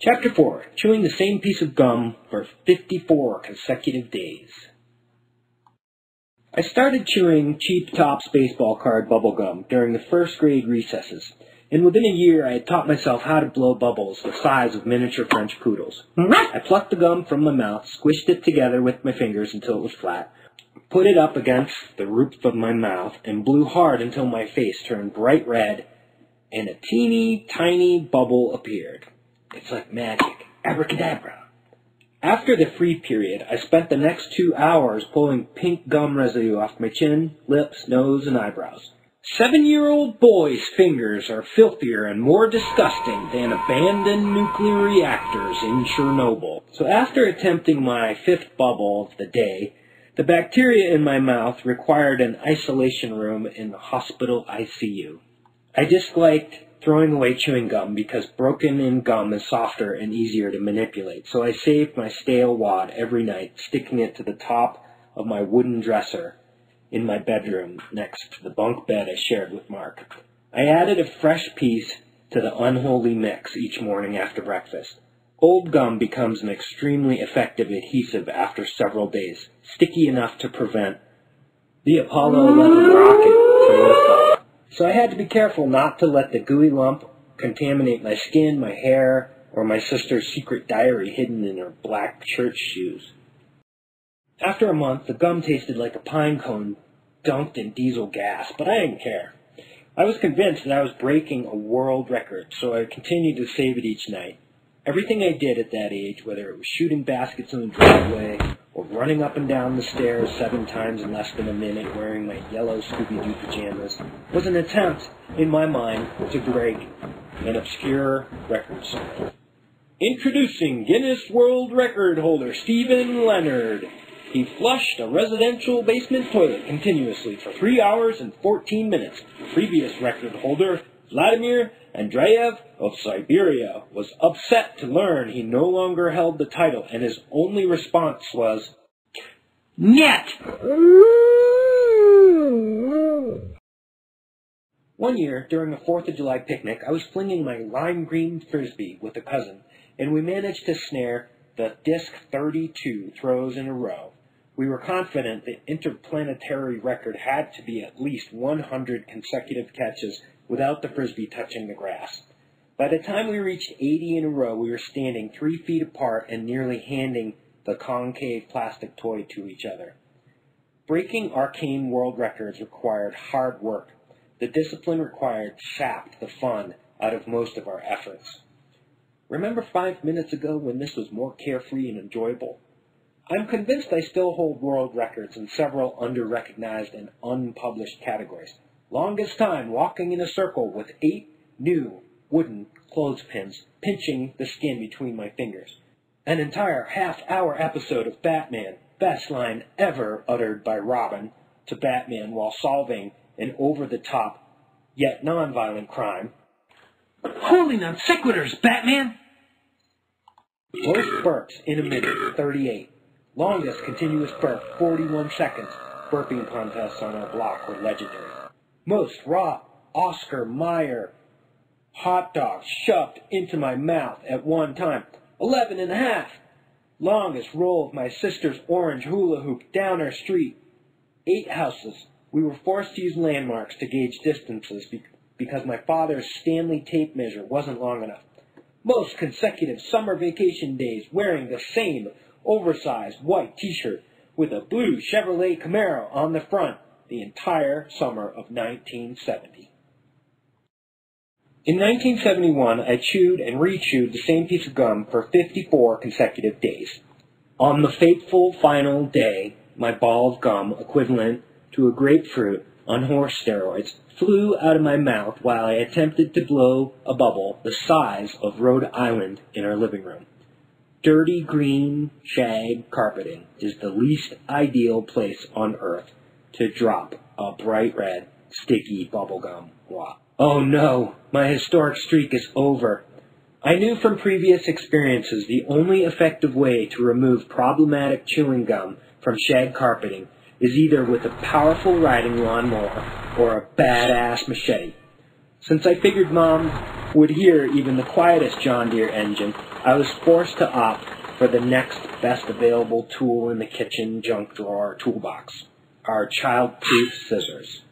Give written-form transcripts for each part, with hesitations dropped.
Chapter 4. Chewing the same piece of gum for 54 consecutive days. I started chewing Cheap Top's baseball card bubble gum during the first grade recesses, and within a year I had taught myself how to blow bubbles the size of miniature French poodles. I plucked the gum from my mouth, squished it together with my fingers until it was flat, put it up against the roof of my mouth, and blew hard until my face turned bright red, and a teeny tiny bubble appeared. It's like magic. Abracadabra. After the free period, I spent the next 2 hours pulling pink gum residue off my chin, lips, nose, and eyebrows. 7-year-old boys' fingers are filthier and more disgusting than abandoned nuclear reactors in Chernobyl. So after attempting my 5th bubble of the day, the bacteria in my mouth required an isolation room in the hospital ICU. I disliked throwing away chewing gum because broken-in gum is softer and easier to manipulate, so I saved my stale wad every night, sticking it to the top of my wooden dresser in my bedroom next to the bunk bed I shared with Mark. I added a fresh piece to the unholy mix each morning after breakfast. Old gum becomes an extremely effective adhesive after several days, sticky enough to prevent the Apollo 11 rocket from liftoff. So I had to be careful not to let the gooey lump contaminate my skin, my hair, or my sister's secret diary hidden in her black church shoes. After a month, the gum tasted like a pine cone dunked in diesel gas, but I didn't care. I was convinced that I was breaking a world record, so I continued to save it each night. Everything I did at that age, whether it was shooting baskets in the driveway or running up and down the stairs 7 times in less than a minute wearing my yellow Scooby-Doo pajamas, was an attempt, in my mind, to break an obscure record. Introducing Guinness World Record holder Stephen Leonard. He flushed a residential basement toilet continuously for 3 hours and 14 minutes. The previous record holder, Vladimir Andreev of Siberia, was upset to learn he no longer held the title, and his only response was, "Nyet!" One year, during a 4th of July picnic, I was flinging my lime green frisbee with a cousin, and we managed to snare the disc 32 throws in a row. We were confident the interplanetary record had to be at least 100 consecutive catches without the frisbee touching the grass. By the time we reached 80 in a row, we were standing 3 feet apart and nearly handing the concave plastic toy to each other. Breaking arcane world records required hard work. The discipline required sapped the fun out of most of our efforts. Remember 5 minutes ago when this was more carefree and enjoyable? I'm convinced I still hold world records in several under-recognized and unpublished categories. Longest time walking in a circle with 8 new wooden clothespins pinching the skin between my fingers. An entire half-hour episode of Batman, best line ever uttered by Robin to Batman while solving an over-the-top yet non-violent crime. Holy non sequiturs, Batman! Most burps in a minute, 38. Longest continuous burp, 41 seconds. Burping contests on our block were legendary. Most raw Oscar Mayer hot dogs shoved into my mouth at one time, 11 and a half. Longest roll of my sister's orange hula hoop down our street, 8 houses. We were forced to use landmarks to gauge distances because my father's Stanley tape measure wasn't long enough. Most consecutive summer vacation days wearing the same oversized white t-shirt with a blue Chevrolet Camaro on the front the entire summer of 1970. In 1971, I chewed and re-chewed the same piece of gum for 54 consecutive days. On the fateful final day, my ball of gum, equivalent to a grapefruit on horse steroids, flew out of my mouth while I attempted to blow a bubble the size of Rhode Island in our living room. Dirty green shag carpeting is the least ideal place on earth to drop a bright red, sticky bubblegum wad. Oh no, my historic streak is over. I knew from previous experiences the only effective way to remove problematic chewing gum from shag carpeting is either with a powerful riding lawnmower or a badass machete. Since I figured Mom would hear even the quietest John Deere engine, I was forced to opt for the next best available tool in the kitchen junk drawer toolbox, our child-proof scissors.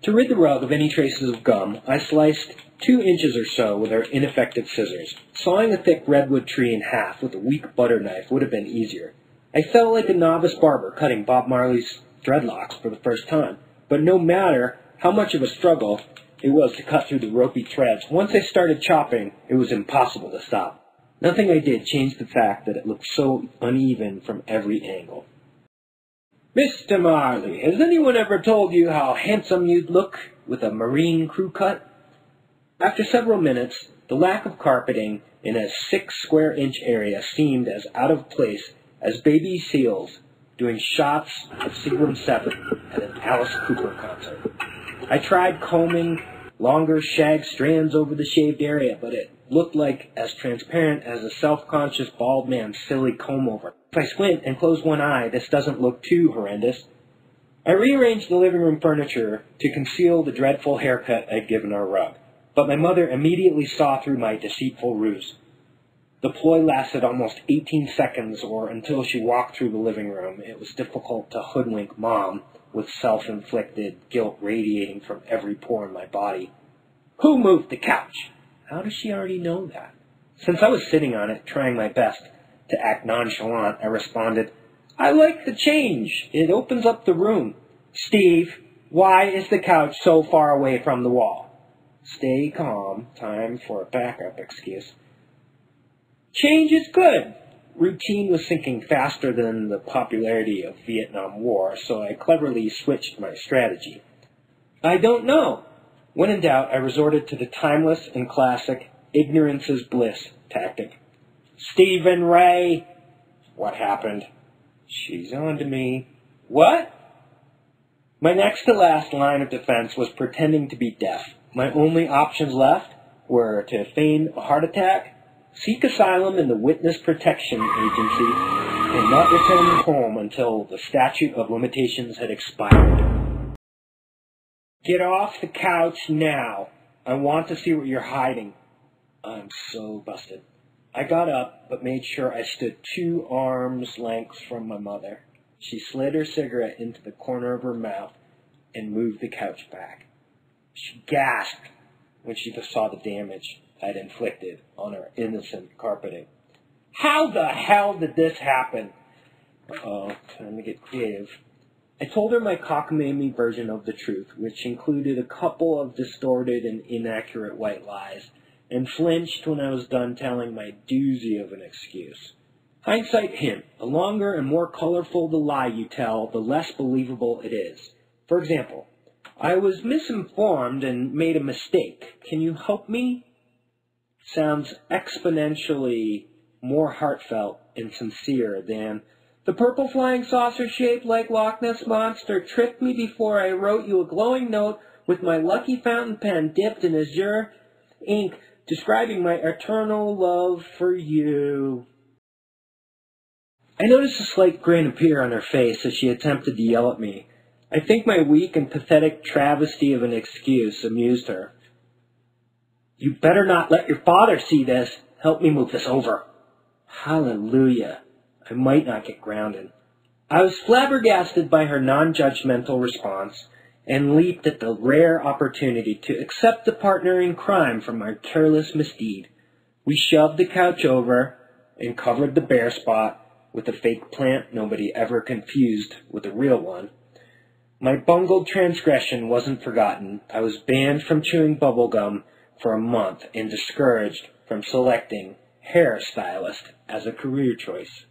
To rid the rug of any traces of gum, I sliced 2 inches or so with our ineffective scissors. Sawing a thick redwood tree in half with a weak butter knife would have been easier. I felt like a novice barber cutting Bob Marley's dreadlocks for the first time, but no matter how much of a struggle it was to cut through the ropey threads, once I started chopping, it was impossible to stop. Nothing I did changed the fact that it looked so uneven from every angle. "Mr. Marley, has anyone ever told you how handsome you'd look with a marine crew cut?" After several minutes, the lack of carpeting in a 6-square-inch area seemed as out of place as baby seals doing shots of Seagram 7 at an Alice Cooper concert. I tried combing longer shag strands over the shaved area, but it looked like as transparent as a self-conscious bald man's silly comb-over. If I squint and close one eye, this doesn't look too horrendous. I rearranged the living room furniture to conceal the dreadful haircut I'd given our rug, but my mother immediately saw through my deceitful ruse. The ploy lasted almost 18 seconds, or until she walked through the living room. It was difficult to hoodwink Mom, with self-inflicted guilt radiating from every pore in my body. "Who moved the couch?" How does she already know that? Since I was sitting on it, trying my best to act nonchalant, I responded, "I like the change. It opens up the room." "Steve, why is the couch so far away from the wall?" Stay calm. Time for a backup excuse. "Change is good." Routine was sinking faster than the popularity of Vietnam War, so I cleverly switched my strategy. "I don't know." When in doubt, I resorted to the timeless and classic ignorance is bliss tactic. "Stephen Ray." "What happened?" "She's on to me." "What?" My next to last line of defense was pretending to be deaf. My only options left were to feign a heart attack, seek asylum in the Witness Protection Agency, and not return home until the statute of limitations had expired. "Get off the couch now. I want to see what you're hiding." I'm so busted. I got up, but made sure I stood 2 arms' lengths from my mother. She slid her cigarette into the corner of her mouth and moved the couch back. She gasped when she saw the damage I'd inflicted on her innocent carpeting. "How the hell did this happen?" Uh-oh, time to get creative. I told her my cockamamie version of the truth, which included a couple of distorted and inaccurate white lies, and flinched when I was done telling my doozy of an excuse. Hindsight hint: the longer and more colorful the lie you tell, the less believable it is. For example, "I was misinformed and made a mistake. Can you help me?" Sounds exponentially more heartfelt and sincere than, "The purple flying saucer shaped like Loch Ness Monster tricked me before I wrote you a glowing note with my lucky fountain pen dipped in azure ink describing my eternal love for you." I noticed a slight grin appear on her face as she attempted to yell at me. I think my weak and pathetic travesty of an excuse amused her. "You better not let your father see this. Help me move this over." Hallelujah. I might not get grounded. I was flabbergasted by her non-judgmental response and leaped at the rare opportunity to accept a partner in crime for my careless misdeed. We shoved the couch over and covered the bare spot with a fake plant nobody ever confused with a real one. My bungled transgression wasn't forgotten. I was banned from chewing bubblegum for a month and discouraged from selecting hairstylist as a career choice.